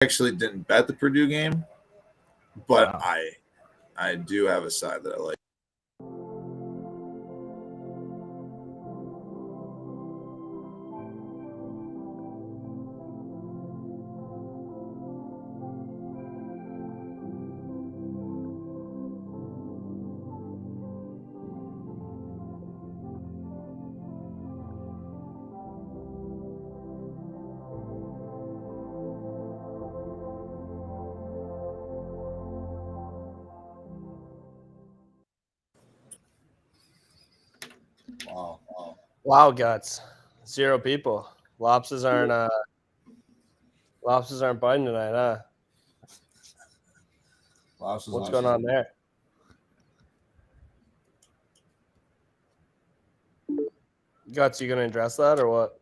actually didn't bet the Purdue game, but Wow. I do have a side that I like. Wow, guts. 0 people. Lobsters aren't biting tonight, huh? What's going on there? Guts, you gonna address that or what?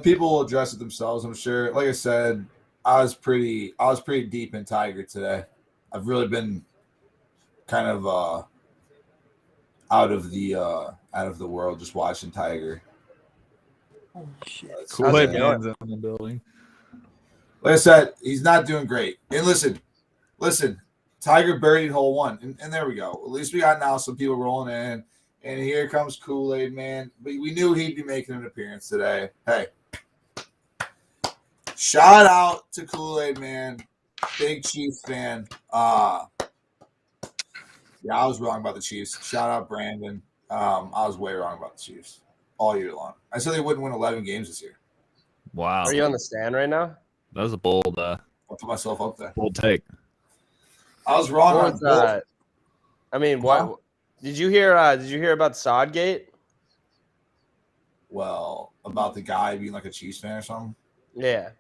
People will address it themselves, I'm sure. Like I said, I was pretty deep in Tiger today. I've really been kind of out of the world just watching Tiger. Oh shit! Kool-Aid Man's in the building. Like I said, he's not doing great. And listen, Tiger birdied hole 1, and there we go. At least we got now some people rolling in. And here comes Kool-Aid Man. We knew he'd be making an appearance today. Hey, shout out to Kool-Aid Man, big Chiefs fan. Yeah, I was wrong about the Chiefs. Shout out Brandon. I was way wrong about the Chiefs all year long. I said they wouldn't win 11 games this year. Wow. Are you on the stand right now? That was a bold I'll put myself up there. bold take. I was wrong What on was that? I mean, what did you hear about Sodgate? Well, about the guy being like a Chiefs fan or something. Yeah.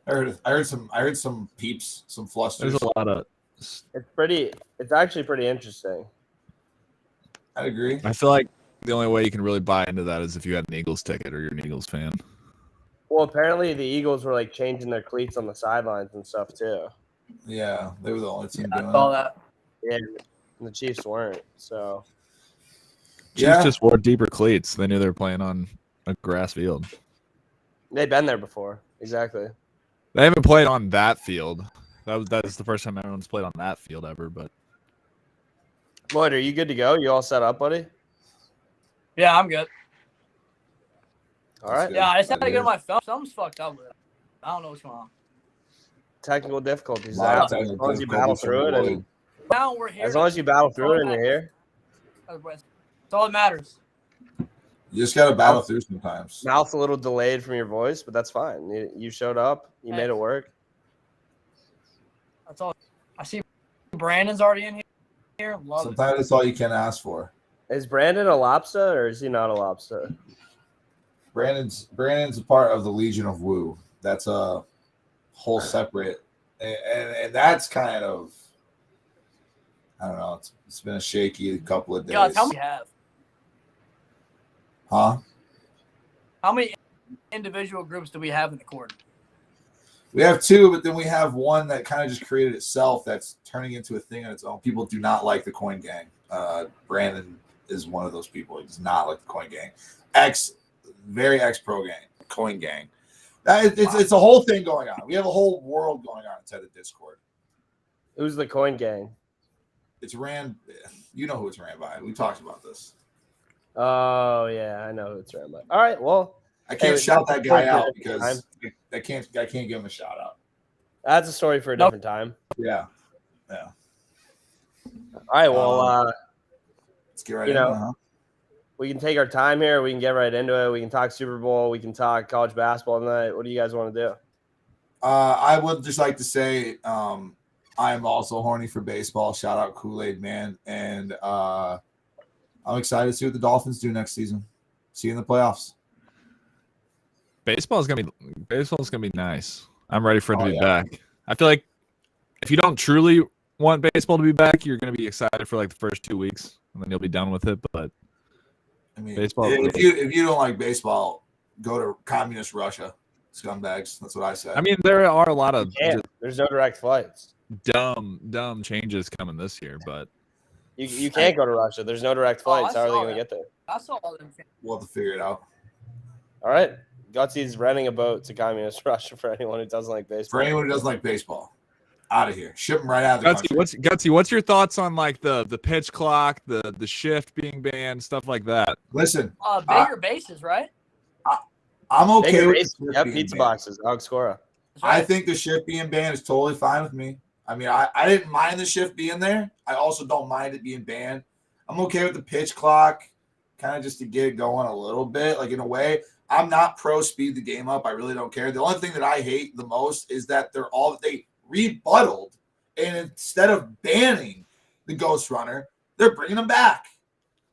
I heard some peeps, some flusters. There's a lot of. It's actually pretty interesting. I agree. I feel like the only way you can really buy into that is if you had an Eagles ticket or you're an Eagles fan. Well, apparently the Eagles were like changing their cleats on the sidelines and stuff too. Yeah, they were the only team doing I saw that. Yeah, and the Chiefs weren't. So Chiefs just wore deeper cleats. They knew they were playing on a grass field. they've been there before. Exactly. They haven't played on that field. That is the first time everyone's played on that field ever. But Lloyd, are you good to go? You all set up, buddy? Yeah, I'm good. All right. Yeah, I just had to get on my phone. Something's fucked up with it. I don't know what's going on. Technical difficulties. Wow, As long as you battle through it, and Now we're here. as long as you battle through it and you're here. That's all that matters. You just got to battle through sometimes. Mouth a little delayed from your voice, but that's fine. You showed up. You made it work. That's all. I see Brandon's already in here. Love Sometimes it's all you can ask for. Is Brandon a lobster or is he not a lobster? Brandon's a part of the Legion of Woo. That's a whole separate, and that's kind of, I don't know. It's been a shaky couple of days. God, how many have? Huh? How many individual groups do we have in the court? We have 2, but then we have one that kind of just created itself that's turning into a thing on its own. People do not like the Coin Gang. Brandon is one of those people. He does not like the Coin Gang. Very ex-pro gang, Coin Gang. It's a whole thing going on. We have a whole world going on inside the Discord. Who's the Coin Gang? It's ran. You know who it's ran by. We talked about this. Oh yeah, I know who it's ran by. All right, well, I can't shout that guy out because time. I can't give him a shout out. That's a story for a different time. Yeah. All right, well, let's get right into it. Huh? We can take our time here. We can get right into it. We can talk Super Bowl. We can talk college basketball tonight. What do you guys want to do? I would just like to say I am also horny for baseball. Shout out Kool-Aid Man. And I'm excited to see what the Dolphins do next season. See you in the playoffs. baseball's gonna be nice. I'm ready for it to be back. I feel like if you don't truly want baseball to be back, you're gonna be excited for like the first 2 weeks, and then you'll be done with it. But I mean, baseball. If you don't like baseball, go to communist Russia, scumbags. That's what I say. I mean, there are a lot of there's no direct flights. Dumb changes coming this year, but you can't go to Russia. There's no direct flights. How are they going to get there? I saw all them. We'll have to figure it out. All right, Gutsy's renting a boat to communist Russia for anyone who doesn't like baseball. For anyone who doesn't like baseball, out of here. Ship them right out of the country. Gutsy, what's your thoughts on like the pitch clock, the shift being banned, stuff like that? Listen, bigger bases, right? I'm okay Bigger with base, the shift being pizza banned. boxes, Augscora. I think the shift being banned is totally fine with me. I mean, I didn't mind the shift being there. I also don't mind it being banned. I'm okay with the pitch clock, kind of just to get it going a little bit. Like, in a way, I'm not pro speed the game up. I really don't care. The only thing that I hate the most is that they rebutted, and instead of banning the Ghost Runner, they're bringing them back.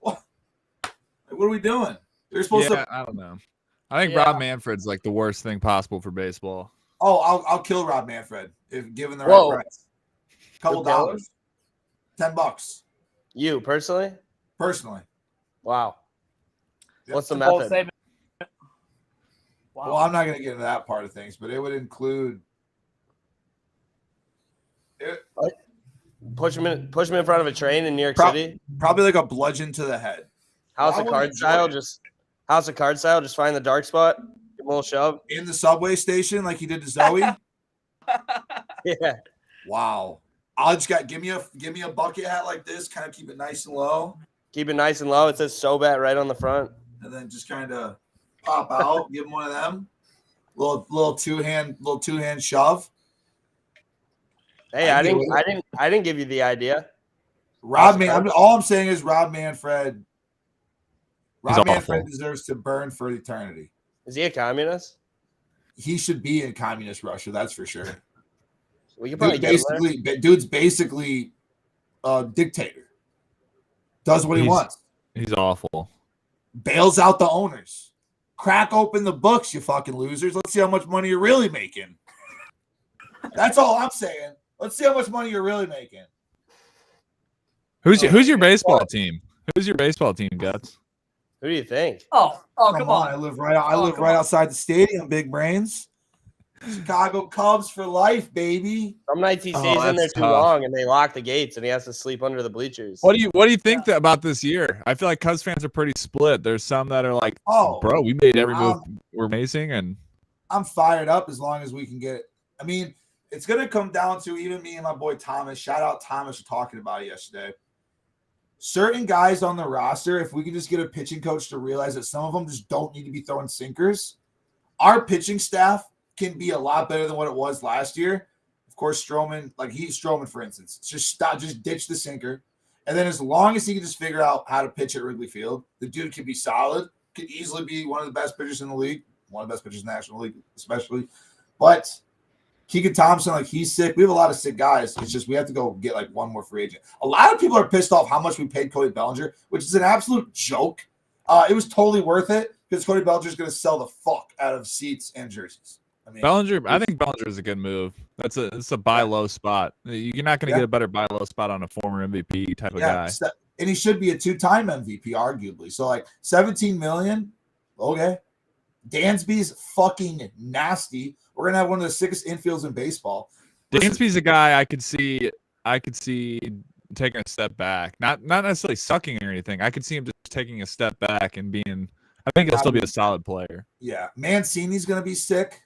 What are we doing? They're supposed to. I don't know. I think Rob Manfred's like the worst thing possible for baseball. Oh, I'll kill Rob Manfred if given the right price. Couple dollars, $10. You personally? Personally. Wow. Yep. What's the method? Wow. Well, I'm not going to get into that part of things, but it would include. Push him in front of a train in New York City. Probably like a bludgeon to the head. House of Cards style. Just find the dark spot. Give him a little shove. In the subway station, like he did to Zoe. Yeah. Wow. I'll just give me a bucket hat like this, kind of keep it nice and low. Keep it nice and low. It says SoBet right on the front. And then just kind of pop out, give him one of them. Little two hand shove. Hey, I didn't give you the idea. All I'm saying is Rob Manfred awful. deserves to burn for eternity. Is he a communist? He should be in communist Russia, that's for sure. We could probably dude's basically a dictator. Does what he wants. He's awful. Bails out the owners. Crack open the books, you fucking losers. Let's see how much money you're really making. That's all I'm saying. Let's see how much money you're really making. Who's your baseball team? Who's your baseball team, Guts? Who do you think? Oh, come on. I live right outside the stadium, big brains. Chicago Cubs for life, baby. Some nights he stays in there too long and they lock the gates and he has to sleep under the bleachers. What do you think about this year? I feel like Cubs fans are pretty split. There's some that are like, bro, we made every move we're amazing, and I'm fired up as long as we can get it. I mean, it's gonna come down to even me and my boy Thomas. Shout out Thomas for talking about it yesterday. Certain guys on the roster, if we can just get a pitching coach to realize that some of them just don't need to be throwing sinkers, our pitching staff can be a lot better than what it was last year. Of course, Stroman, for instance, just ditch the sinker. And then as long as he can just figure out how to pitch at Wrigley Field, the dude can be solid, could easily be one of the best pitchers in the league, one of the best pitchers in the National League, especially. But Keegan Thompson, he's sick. We have a lot of sick guys. It's just we have to go get one more free agent. A lot of people are pissed off how much we paid Cody Bellinger, which is an absolute joke. It was totally worth it because Cody Bellinger is going to sell the fuck out of seats and jerseys. I think Bellinger is a good move. It's a buy low spot. You're not going to get a better buy low spot on a former MVP type of guy. And he should be a 2-time MVP, arguably. So $17 million, okay. Dansby's fucking nasty. We're gonna have one of the sickest infields in baseball. Dansby's a guy I could see taking a step back. Not necessarily sucking or anything. I could see him just taking a step back and being. I think he'll still be a solid player. Yeah, Mancini's gonna be sick.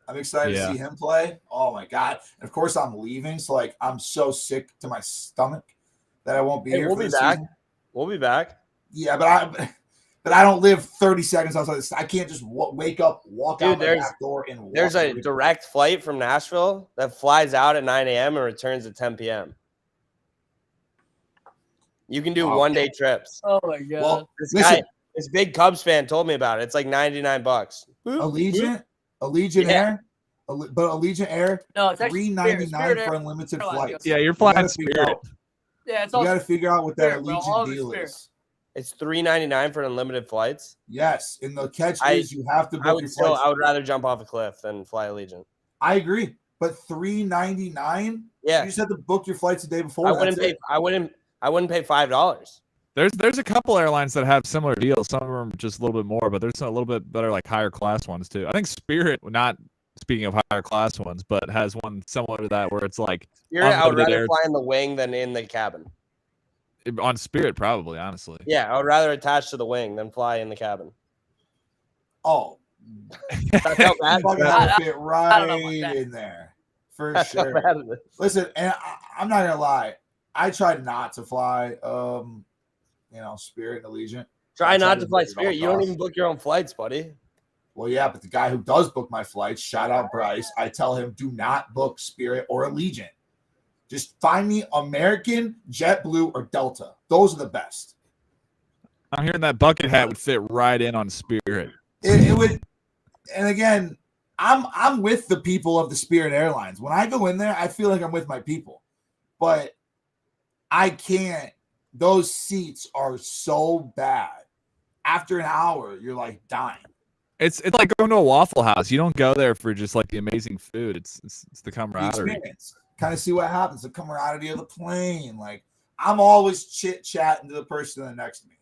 I'm excited to see him play. Oh my god! And of course, I'm leaving, so I'm so sick to my stomach that I won't be here. We'll be back. We'll be back. Yeah, but I don't live 30 seconds outside this. I can't just wake up, walk out the back door, and walk. There's a direct flight from Nashville that flies out at 9 a.m. and returns at 10 p.m. You can do one-day trips. Oh my god! Well, this big Cubs fan told me about it. It's like $99. Allegiant Air, but Allegiant Air, no, it's $3.99 for unlimited flights. Yeah, you're flying Spirit. Yeah, you got to figure out what that Allegiant deal is. It's $3.99 for unlimited flights. Yes, and the catch is you have to book your flights. I would rather jump off a cliff than fly Allegiant. I agree, but $3.99. Yeah, you just have to book your flights the day before. I wouldn't pay $5. There's a couple airlines that have similar deals. Some of them are just a little bit more, but there's a little bit better, higher class ones too. I think Spirit, not speaking of higher class ones, but has one similar to that where it's like Spirit. I would rather fly in the wing than in the cabin. On Spirit, probably, honestly. Yeah, I would rather attach to the wing than fly in the cabin. Oh, That's how bad. Fucking I- have to fit I don't know right about that. in there for That's how sure. bad it is. Listen, and I'm not gonna lie. I tried not to fly, Spirit and Allegiant. Try I not tried to fly avoid it at all Spirit. You don't costs. even book your own flights, buddy. Well, yeah, but the guy who does book my flights, shout out Bryce, I tell him do not book Spirit or Allegiant. Just find me American, JetBlue, or Delta. Those are the best. I'm hearing that bucket hat would fit right in on Spirit. It would, and again, I'm with the people of the Spirit Airlines. When I go in there, I feel like I'm with my people, but I can't. Those seats are so bad. After an hour, you're like dying. It's like going to a Waffle House. You don't go there for just like the amazing food. It's the The camaraderie. experience. Kind of see what happens. The camaraderie of the plane. Like I'm always chit chatting to the person next to me,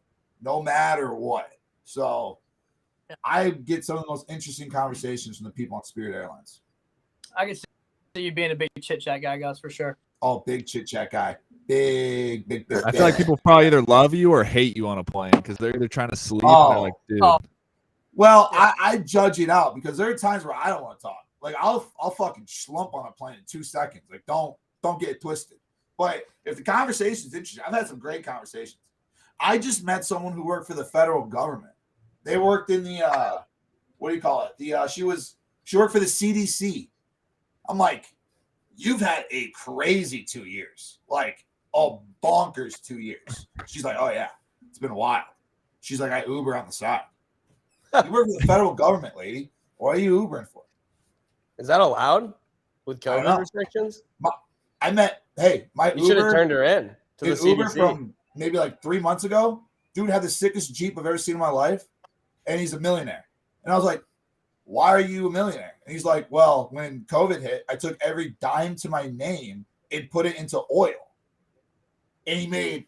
no matter what. So I get some of the most interesting conversations from the people on Spirit Airlines. I can see you being a big chit chat guy, Gus, for sure. Oh, big chit chat guy. Big. I feel like people probably either love you or hate you on a plane because they're either trying to sleep Oh. and they're like, dude. Oh. Well, Yeah. I judge it out because there are times where I don't want to talk. Like I'll fucking slump on a plane in 2 seconds. Like don't get it twisted. But if the conversation's interesting, I've had some great conversations. I just met someone who worked for the federal government. They worked in the what do you call it? She worked for the CDC. I'm like, you've had a crazy 2 years, like a bonkers 2 years. She's like, oh yeah, it's been wild. She's like, I Uber on the side. You work for the federal government, lady. What are you Ubering for? Is that allowed with I don't COVID know. restrictions? I met, my You should have Uber, turned her in to the an Uber CDC. from maybe like 3 months ago. Dude had the sickest Jeep I've ever seen in my life, and he's a millionaire. And I was like, why are you a millionaire? And he's like, well, when COVID hit, I took every dime to my name and put it into oil. And he made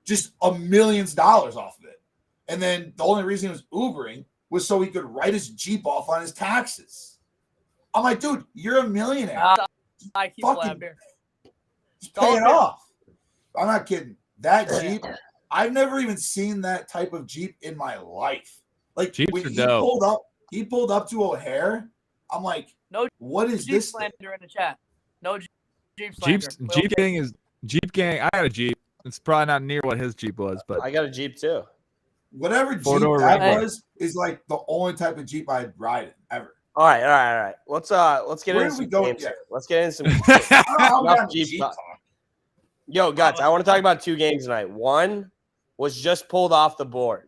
just $1 million off of it. And then the only reason he was Ubering was so he could write his Jeep off on his taxes. I'm like, dude, you're a millionaire. I keep Fucking- lab here. Just pay it off. I'm not kidding. That Jeep, I've never even seen that type of Jeep in my life. Like Jeeps when are dope. he pulled up to O'Hare. I'm like, No what is Jeep this thing? slander in the chat. No Jeep slander. Jeep gang. I got a Jeep. It's probably not near what his Jeep was, but I got a Jeep too. Whatever Jeep Four-door that Wrangler. was is like the only type of Jeep I'd ride in ever. All right. Let's get Where into do we some go? games. Yeah. Here. Let's get into some. I don't know how we Enough got Jeep Jeep talk. talk. Yo, Guts, I want to talk about 2 games tonight. One was just pulled off the board.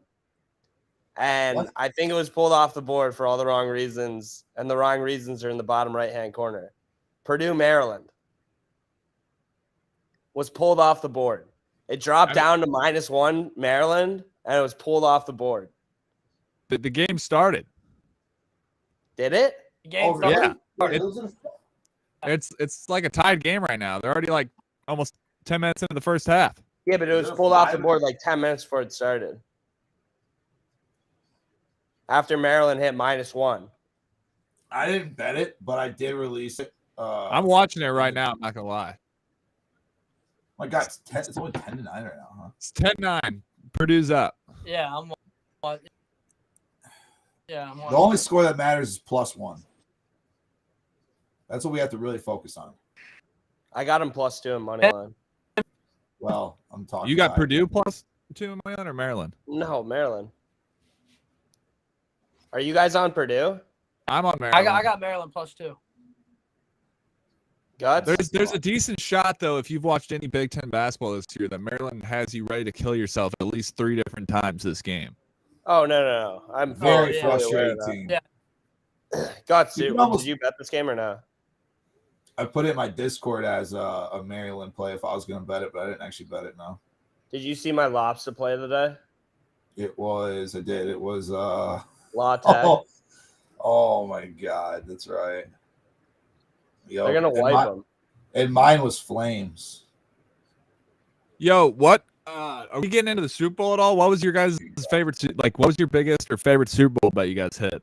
And What? I think it was pulled off the board for all the wrong reasons. And the wrong reasons are in the bottom right-hand corner. Purdue, Maryland was pulled off the board. It dropped down to -1 Maryland, and it was pulled off the board. the game started. Did it? Game really? yeah. Wait, It- those are the- It's like a tied game right now. They're already like almost 10 minutes into the first half. Yeah, but it was They're pulled off the flying. board like 10 minutes before it started. After Maryland hit -1. I didn't bet it, but I did release it. I'm watching it right now. I'm not gonna lie. My God, it's only 10-9 right now, huh? It's 10-9. Purdue's up. Yeah, I'm The watching. only score that matters is +1. That's what we have to really focus on. I got him +2 in money line. Well, I'm talking. You got about- Purdue +2 in Maryland or Maryland? No, Maryland. Are you guys on Purdue? I'm on Maryland. I got Maryland +2. Guts? There's a decent shot though if you've watched any Big Ten basketball this year that Maryland has you ready to kill yourself at least 3 different times this game. Oh, no. I'm Very fully aware frustrating of that. team. Yeah. Guts, You did can almost- you bet this game or no? I put it in my Discord as a Maryland play if I was going to bet it, but I didn't actually bet it. No, Did you see my lobster play today? it was. I did. It was. Law tag. Oh my God, that's right. Yo, They're going to wipe them. And mine was Flames. Yo, what? Are we getting into the Super Bowl at all? What was your guys' favorite? What was your biggest or favorite Super Bowl bet you guys hit?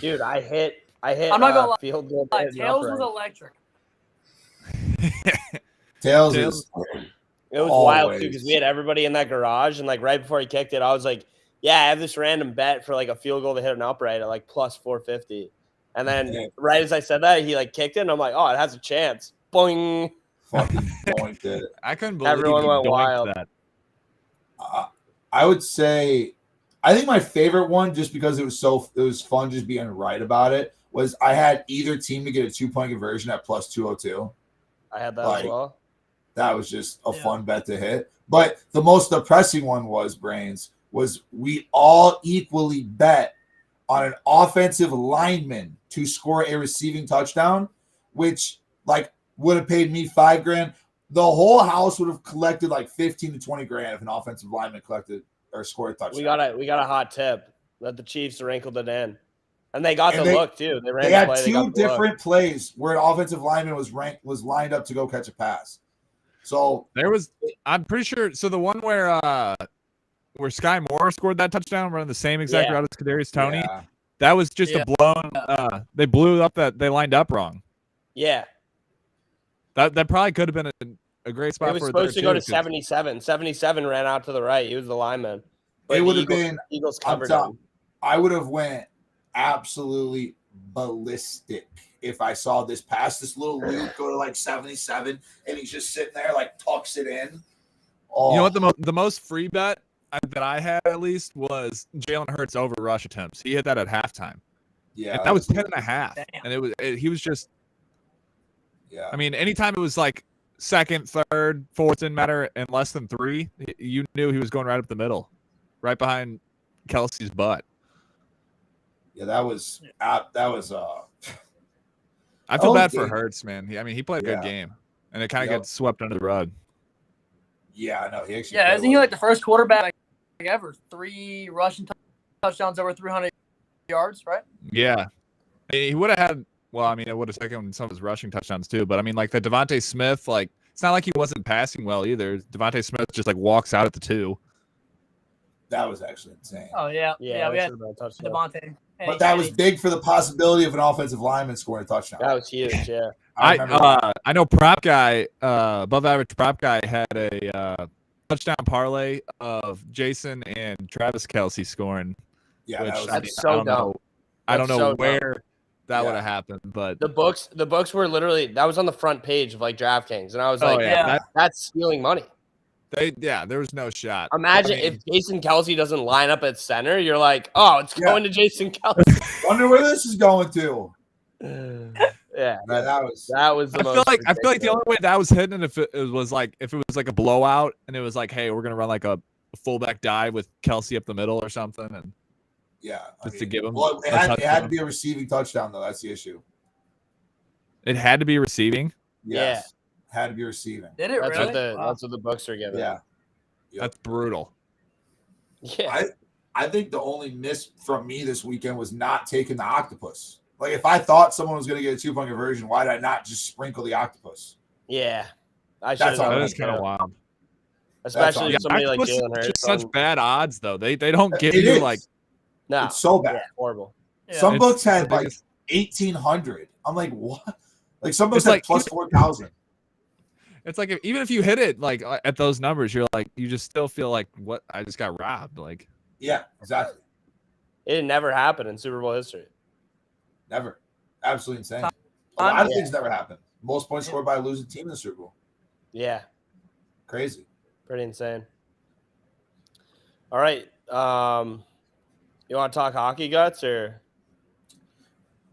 Dude, I hit I'm not gonna lie. field goal. Tails was upright. electric. Tails Tails. is It was wild too always. because we had everybody in that garage, and like right before he kicked it, I was like, Yeah, I have this random bet for like a field goal to hit an upright at like plus 450. And then right as I said that, he like kicked it, and I'm like, oh, it has a chance. Boing. Fucking doinked it. I couldn't believe Everyone he went doinked wild. that. I would say, I think my favorite one, just because it was fun just being right about it, was I had either team to get a 2-point conversion at plus 202. I had that as well. That was just a fun bet to hit. But the most depressing one was we all equally bet on an offensive lineman to score a receiving touchdown, which like would have paid me $5,000. The whole house would have collected like 15 to 20 grand if an offensive lineman collected or scored a touchdown. We got a hot tip that the Chiefs wrinkled it in, and they got the look too. They had two different plays where an offensive lineman was lined up to go catch a pass. So I'm pretty sure. So the one where Sky Moore scored that touchdown, running the same exact route as Kadarius Toney, that was just a blown. They blew up that they lined up wrong. Yeah, that probably could have been a great spot. It was supposed to go to 77. 77 ran out to the right. He was the lineman. But it would have been Eagles covered him. I would have went absolutely ballistic if I saw this pass, this little loop go to like 77, and he's just sitting there like tucks it in. Oh. You know what the most free bet that I had at least was Jalen Hurts over rush attempts. He hit that at halftime. Yeah, and that was 10.5, and he was just. Yeah, I mean, anytime it was like second, third, fourth, didn't matter, and less than 3, you knew he was going right up the middle, right behind Kelsey's butt. Yeah, that was. I feel bad for Hurts, man. He played a good game, and it kind of gets swept under the rug. Yeah, I know. He actually. Yeah, isn't he like the first quarterback ever? 3 rushing touchdowns over 300 yards, right? Yeah, he would have had. Well, I mean, it would have taken some of his rushing touchdowns too. But I mean, like the Devontae Smith, like it's not like he wasn't passing well either. Devontae Smith just like walks out at the 2. That was actually insane. Oh yeah. We had Devontae. But that was big for the possibility of an offensive lineman scoring a touchdown. That was huge. Yeah. I know prop guy, above average prop guy had a touchdown parlay of Jason and Travis Kelce scoring. Yeah, that's so dumb. I don't know where that would have happened, but the books were literally that was on the front page of like DraftKings, and I was that's stealing money. There was no shot. Imagine if Jason Kelce doesn't line up at center, you're like, oh, it's going to Jason Kelce. Wonder where this is going to. Yeah, that was the most. I feel like the only way that was hidden if it was like a blowout and it was like, hey, we're gonna run like a fullback dive with Kelce up the middle or something, and to give him. Well, it had to be a receiving touchdown though. That's the issue. It had to be receiving. Yes. Yeah. Had to be receiving. Did it really? That's what the books are giving. Yeah. Yep. That's brutal. Yeah. I think the only miss from me this weekend was not taking the octopus. Like if I thought someone was going to get a 2-point conversion, why did I not just sprinkle the octopus? Yeah. That is kind of wild. Especially somebody like Jalen Hurts. Just such bad odds though. They don't give you like. No. It's so bad. Yeah, horrible. Yeah. Some books had like 1,800. I'm like, what? Like some books had plus 4,000. It's like even if you hit it like at those numbers, you're like you just still feel like what I just got robbed. Like yeah, exactly. It never happened in Super Bowl history. Never, absolutely insane. A lot of things never happened. Most points scored by a losing team in the Super Bowl. Yeah, crazy, pretty insane. All right, you want to talk hockey guts or?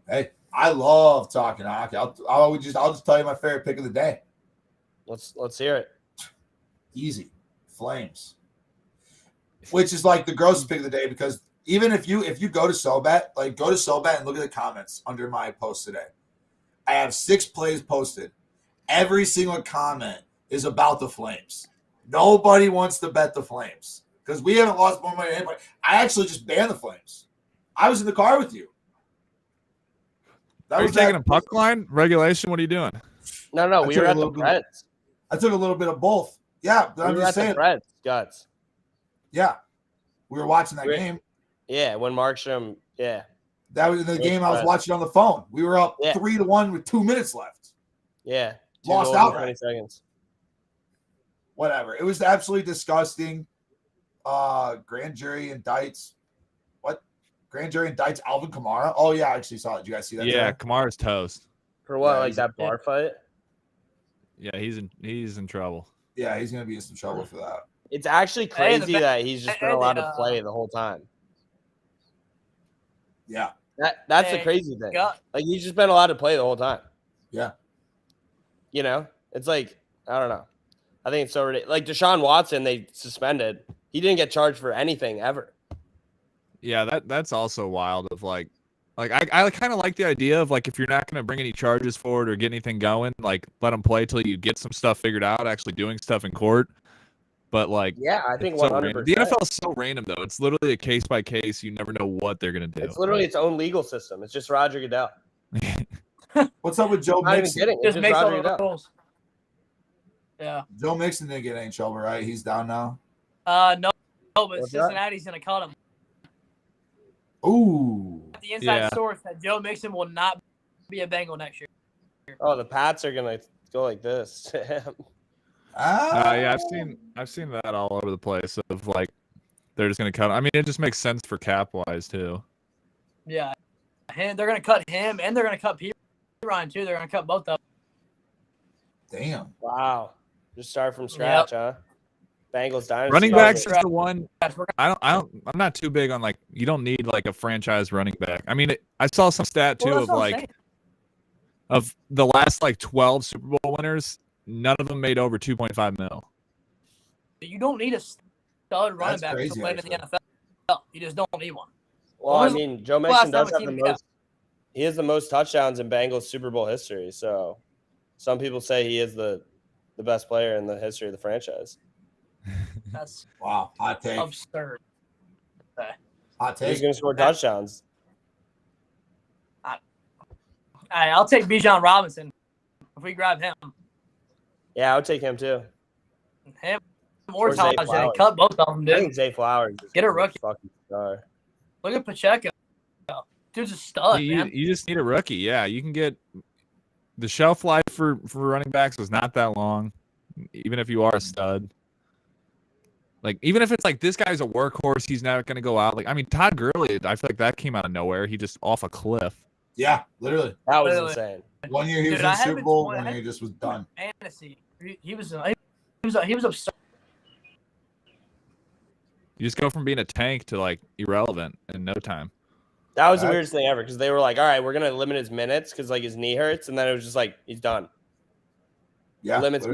Hey, I love talking hockey. I'll just tell you my favorite pick of the day. Let's hear it. Easy. Flames. Which is like the grossest pick of the day because even if you go to SoBet, like go to SoBet and look at the comments under my post today. I have 6 plays posted. Every single comment is about the Flames. Nobody wants to bet the Flames because we haven't lost more money than anybody. I actually just banned the Flames. I was in the car with you. Are you taking a puck line regulation? What are you doing? No, we were at the Preds. I took a little bit of both. Yeah, but I'm just saying. The Preds, guts. Yeah, we were watching that game. Yeah, when Markstrom. Yeah, that was the game I was watching on the phone. We were up 3-1 with 2 minutes left. Yeah, lost out 20 seconds. Whatever. It was absolutely disgusting. Grand jury indicts what? Grand jury indicts Alvin Kamara. Oh yeah, I actually saw it. Did you guys see that? Yeah, today? Kamara's toast. For what? Yeah, Like that bar fight? Yeah, he's in trouble. Yeah, he's gonna be in some trouble for that. It's actually crazy that he's just been allowed to play the whole time. Yeah. That's the crazy thing. Like he's just been allowed to play the whole time. Yeah. You know, it's like I don't know. I think it's so ridiculous. Like Deshaun Watson, they suspended. He didn't get charged for anything ever. Yeah, that's also wild. Of like I kind of like the idea of like if you're not going to bring any charges forward or get anything going, like let them play till you get some stuff figured out, actually doing stuff in court. But like, yeah, I think 100%. The NFL is so random though. It's literally a case by case. You never know what they're going to do. It's literally its own legal system. It's just Roger Goodell. What's up with Joe Mixon? Just makes all the rules. Yeah. Joe Mixon didn't get any trouble, right? He's down now. No, but Cincinnati's going to cut him. Ooh. The inside source that Joe Mixon will not be a Bengal next year. Oh, the Pats are going to go like this. Yeah, I've seen that all over the place. Of like, they're just going to cut. I mean, it just makes sense for cap wise too. Yeah, they're going to cut him, and they're going to cut P. Ryan too. They're going to cut both of them. Damn. Wow. Just start from scratch, huh? Bengals dynasty. Running backs is the one. I'm not too big on like you don't need like a franchise running back. I mean, I saw some stat too of like of the last like 12 Super Bowl winners, none of them made over 2.5 mil. You don't need a stud running back to play in the NFL. You just don't need one. Well, I mean, Joe Mixon does have the most. He has the most touchdowns in Bengals Super Bowl history. So, some people say he is the best player in the history of the franchise. That's wow, hot take. Absurd. Hot take. He's going to score touchdowns. I'll take Bijan Robinson if we grab him. Yeah, I would take him too. Him or Tajay. Cut both of them, dude. I think Zay Flowers. Get a rookie. Fucking star. Look at Pacheco. Dude's a stud, man. You just need a rookie. Yeah, you can get the shelf life for running backs is not that long, even if you are a stud. Like, even if it's like this guy's a workhorse, he's not going to go out. Like, I mean, Todd Gurley, I feel like that came out of nowhere. He just off a cliff. Yeah, literally. That was insane. 1 year he was in Super Bowl, 1 year he just was done. Fantasy. He was absurd. You just go from being a tank to like irrelevant in no time. That was the weirdest thing ever because they were like, all right, we're going to limit his minutes because like his knee hurts. And then it was just like, he's done. Yeah. Minutes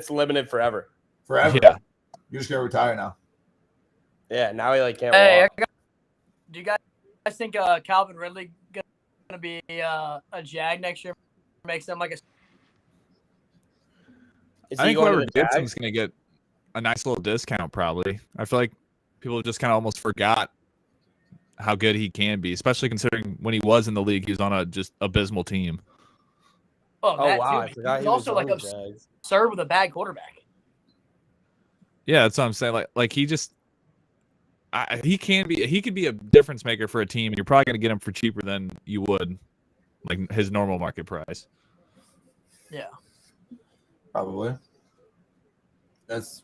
limited forever. Forever. Yeah. You're just going to retire now. Yeah, now he like can't walk. Do you guys think Calvin Ridley going to be a Jag next year? Makes them like a... I think whoever gets him is going to get a nice little discount probably. I feel like people just kind of almost forgot how good he can be, especially considering when he was in the league, he was on a just abysmal team. Oh wow. I forgot he was also like absurd with a bad quarterback. Yeah, that's what I'm saying. Like he just he could be a difference maker for a team, and you're probably going to get him for cheaper than you would like his normal market price. Yeah. Probably. That's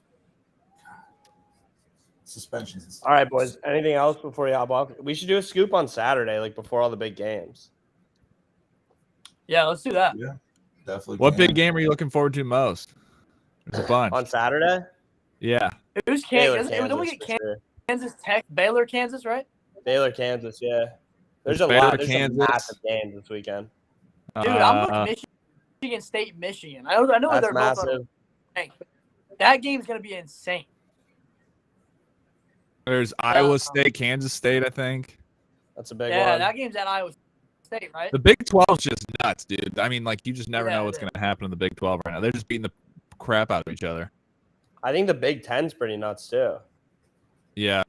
suspensions. All right, boys. Anything else before you hop off? We should do a scoop on Saturday, like before all the big games. Yeah, let's do that. Yeah, definitely. What big game are you looking forward to most? There's a bunch. On Saturday? Yeah. It was Kansas. It was Kansas Tech, Baylor, Kansas, right? Baylor, Kansas, yeah. There's a massive games this weekend. Dude, I'm looking Michigan State, Michigan. I know they're massive. That game's gonna be insane. There's Iowa State, Kansas State, I think. That's a big one. Yeah, that game's at Iowa State, right? The Big 12 is just nuts, dude. I mean, like, you just never know what's going to happen in the Big 12 right now. They're just beating the crap out of each other. I think the Big 10's pretty nuts, too. Yeah.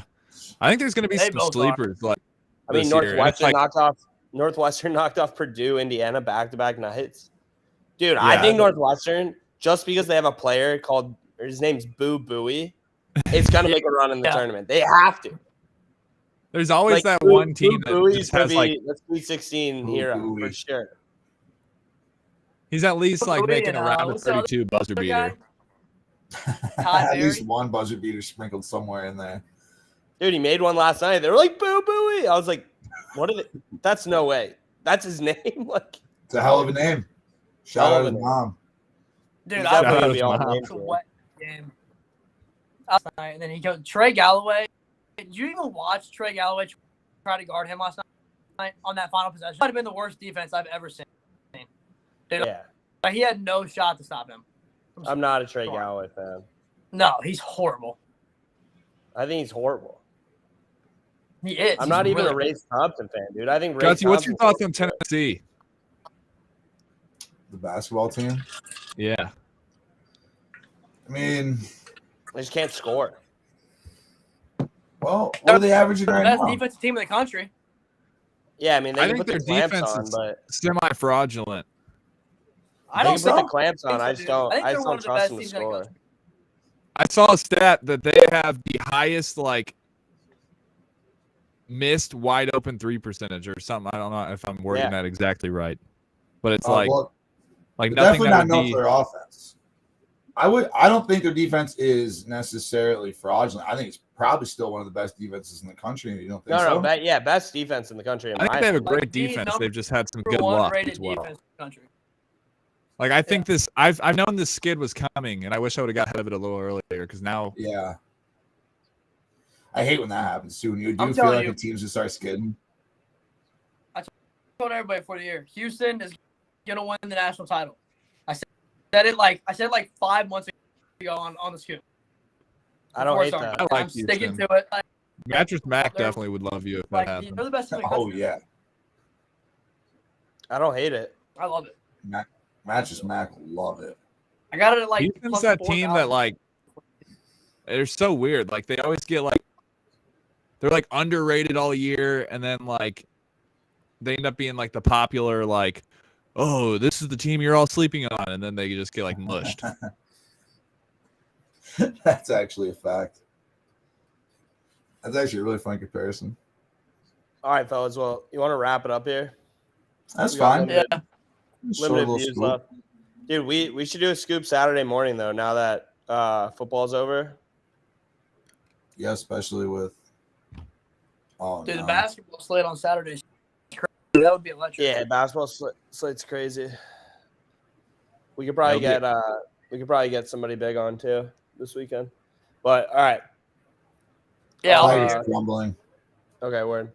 I think there's going to be some sleepers. Like, I mean, Northwestern knocked off Purdue, Indiana back-to-back nights. Dude, I think Northwestern, just because they have a player called, his name's Boo Buie, it's going to make a run in the tournament. They have to. There's always that one team that just has that's Sweet 16 hero for sure. He's at least like making a round of 32 buzzer beater. At least one buzzer beater sprinkled somewhere in there. Dude, he made one last night. They were like, boo booey. I was like, what are they? That's no way. That's his name. Like, it's a hell of a name. Shout out to his mom. Dude, he's I definitely gonna be mom. on the wet game last night, and then he goes Trey Galloway. Did you even watch Trey Galloway try to guard him last night on that final possession? Might have been the worst defense I've ever seen. Dude, yeah, he had no shot to stop him. I'm not a Trey Galloway fan. No, he's horrible. I think he's horrible. He is. I'm not even a Ray Thompson fan, dude. I think Ray Gutsy, what's your Thompson thoughts on Tennessee? The basketball team? Yeah. I mean, they just can't score. Well, what are they averaging right now? Best defensive team in the country. Yeah, I mean, I can think put their the defense clamps on, is but semi-fraudulent. I they don't can put the think clamps on. I just don't. I just one don't of the trust best them to teams in the score. country. I saw a stat that they have the highest missed wide open 3 percentage or something. I don't know if I'm wording that exactly right, but it's well, nothing definitely that not would known be. for their offense. I don't think their defense is necessarily fraudulent. I think it's probably still one of the best defenses in the country. You don't think so? No, best defense in the country. I think they have a great Like, defense. the They've just had some good #1 luck rated as well. defense in the country. Like I think this, I've known this skid was coming, and I wish I would have got ahead of it a little earlier because now. Yeah. I hate when that happens too. When you I'm do feel like telling the teams just start skidding. I told everybody before the year, Houston is gonna win the national title. I said it like 5 months ago on the scoop. I don't hate that. I like I'm sticking Houston. to it. Mattress Mac they're- definitely would love you if that happened. They're the best team in the Oh country. yeah, I don't hate it. I love it. Mattress Mac love it. I got it at Houston's plus that 4,000. team that they're so weird. Like they always get they're underrated all year, and then they end up being the popular oh, this is the team you're all sleeping on, and then they just get mushed. That's actually a fact. That's actually a really fun comparison. All right, fellas. Well, you want to wrap it up here? That's We got fine. Yeah. Limited views left. Dude, we should do a scoop Saturday morning though. Now that football's over. Yeah, especially with. Oh, Dude, no. the basketball slate on Saturdays. That would be electric. Yeah, basketball slate's crazy. We could probably get somebody big on too this weekend. But all right. Yeah, Tigers grumbling. Okay, word.